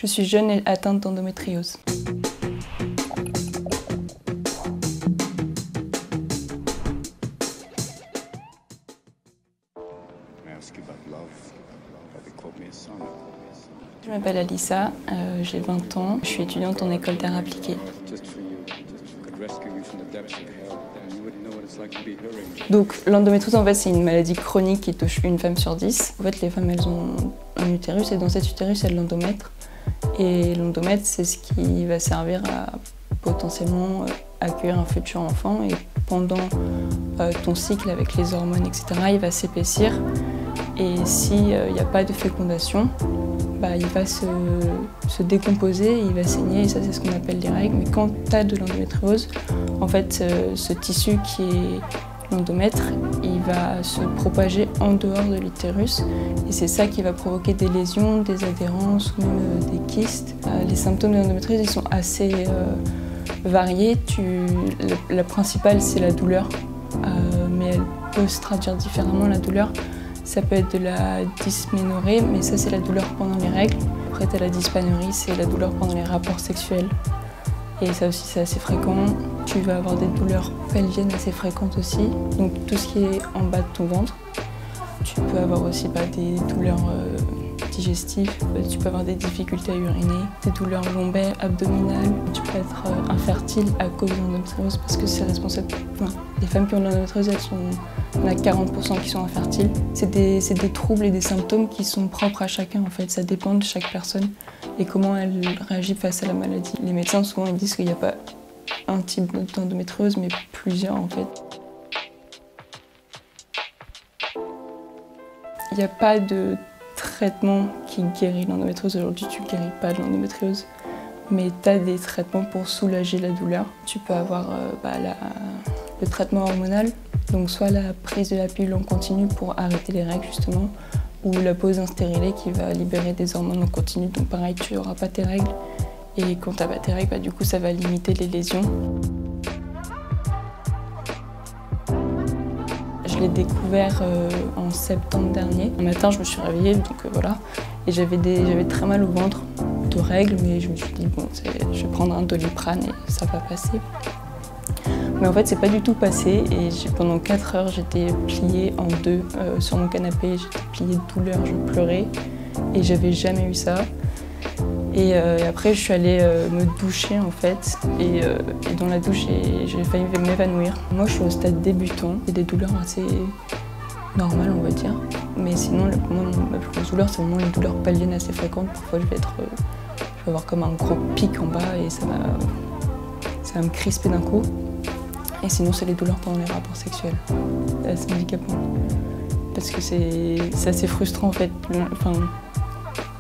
Je suis jeune et atteinte d'endométriose. Je m'appelle Alissa, j'ai 20 ans, je suis étudiante en école d'art appliqué. Donc l'endométriose en fait c'est une maladie chronique qui touche une femme sur 10. En fait les femmes elles ont un utérus et dans cet utérus il y a de l'endomètre. Et l'endomètre c'est ce qui va servir à potentiellement accueillir un futur enfant et pendant ton cycle avec les hormones etc. il va s'épaissir et s'il n'y a pas de fécondation, il va se décomposer, il va saigner et ça c'est ce qu'on appelle les règles. Mais quand tu as de l'endométriose, en fait ce tissu qui est l'endomètre, il va se propager en dehors de l'utérus et c'est ça qui va provoquer des lésions, des adhérences ou même des kystes. Les symptômes de l'endométriose ils sont assez variés. La principale c'est la douleur, mais elle peut se traduire différemment la douleur. Ça peut être de la dysménorrhée, mais ça c'est la douleur pendant les règles. Après t'as la dyspanorrhée, c'est la douleur pendant les rapports sexuels. Et ça aussi c'est assez fréquent. Tu vas avoir des douleurs pelviennes assez fréquentes aussi. Donc tout ce qui est en bas de ton ventre. Tu peux avoir aussi des douleurs digestives, tu peux avoir des difficultés à uriner, des douleurs lombaires, abdominales. Tu peux être infertile à cause de l'endométriose parce que c'est responsable. Les femmes qui ont de l'endométriose, on a 40% qui sont infertiles. C'est des troubles et des symptômes qui sont propres à chacun en fait. Ça dépend de chaque personne et comment elle réagit face à la maladie. Les médecins souvent ils disent qu'il n'y a pas un type d'endométriose mais plusieurs en fait. Il n'y a pas de traitement qui guérit l'endométriose. Aujourd'hui, tu ne guéris pas de l'endométriose, mais tu as des traitements pour soulager la douleur. Tu peux avoir le traitement hormonal, donc soit la prise de la pilule en continu pour arrêter les règles justement, ou la pause d'un stérilet qui va libérer des hormones en continu. Donc pareil, tu n'auras pas tes règles, et quand tu n'as pas tes règles, du coup ça va limiter les lésions. Je l'ai découvert en septembre dernier. Un matin, je me suis réveillée, donc voilà, et j'avais très mal au ventre de règles, mais je me suis dit, bon, je vais prendre un Doliprane et ça va passer. Mais en fait, c'est pas du tout passé, et pendant 4 heures, j'étais pliée en deux sur mon canapé, j'étais pliée de douleur, je pleurais, et j'avais jamais eu ça. Et après, je suis allée me doucher en fait, et dans la douche, j'ai failli m'évanouir. Moi, je suis au stade débutant, j'ai des douleurs assez normales, on va dire. Mais sinon, ma plus grosse douleur, c'est vraiment les douleurs pelviennes assez fréquentes. Parfois, je vais avoir comme un gros pic en bas et ça va me crisper d'un coup. Et sinon, c'est les douleurs pendant les rapports sexuels. C'est assez handicapant. Parce que c'est assez frustrant en fait.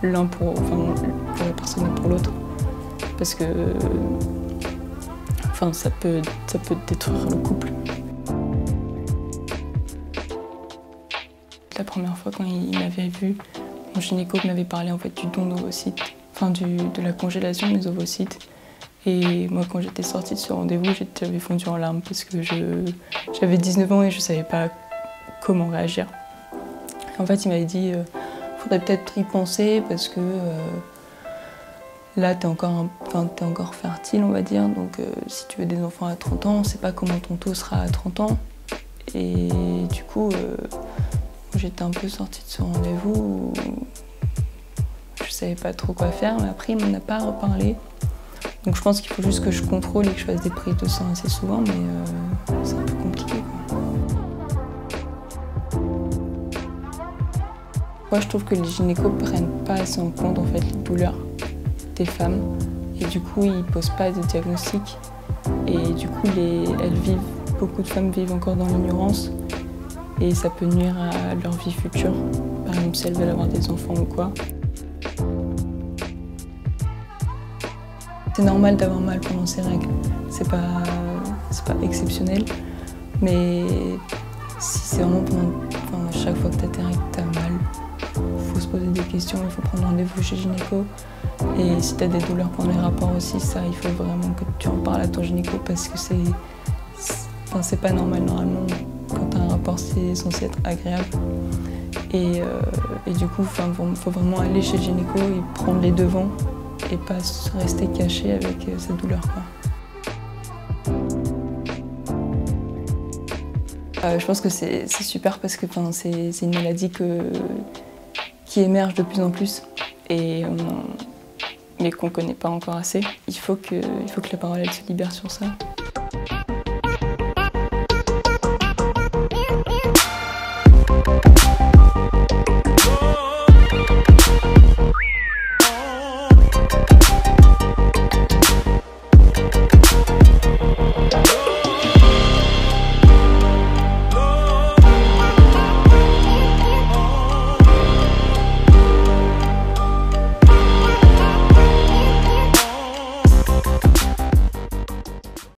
L'un pour la personne et pour l'autre, parce que ça peut détruire le couple. La première fois quand il m'avait vu, mon gynéco m'avait parlé en fait du don d'ovocytes, de la congélation des ovocytes. Et moi quand j'étais sortie de ce rendez-vous, j'avais fondu en larmes parce que j'avais 19 ans et je savais pas comment réagir. En fait il m'avait dit faudrait peut-être y penser parce que là, t'es encore fertile, on va dire. Donc, si tu veux des enfants à 30 ans, on ne sait pas comment ton taux sera à 30 ans. Et du coup, j'étais un peu sortie de ce rendez-vous où je savais pas trop quoi faire. Mais après, il m'en a pas reparlé. Donc, je pense qu'il faut juste que je contrôle et que je fasse des prises de sang assez souvent, mais c'est un peu compliqué, quoi. Moi, je trouve que les gynécos ne prennent pas assez en compte en fait, les douleurs des femmes et du coup, ils ne posent pas de diagnostic et du coup, beaucoup de femmes vivent encore dans l'ignorance et ça peut nuire à leur vie future, par exemple si elles veulent avoir des enfants ou quoi. C'est normal d'avoir mal pendant ces règles, c'est pas exceptionnel, mais si c'est vraiment chaque fois que tu as tes règles, tu as mal. Il faut se poser des questions, il faut prendre rendez-vous chez gynéco. Et si tu as des douleurs pendant les rapports aussi, ça, il faut vraiment que tu en parles à ton gynéco parce que c'est pas normal normalement. Quand tu as un rapport, c'est censé être agréable. Et du coup, il faut vraiment aller chez le gynéco et prendre les devants et pas rester caché avec cette douleur, quoi. Je pense que c'est super parce que c'est une maladie qui émerge de plus en plus mais qu'on ne connaît pas encore assez. Il faut que la parole elle se libère sur ça.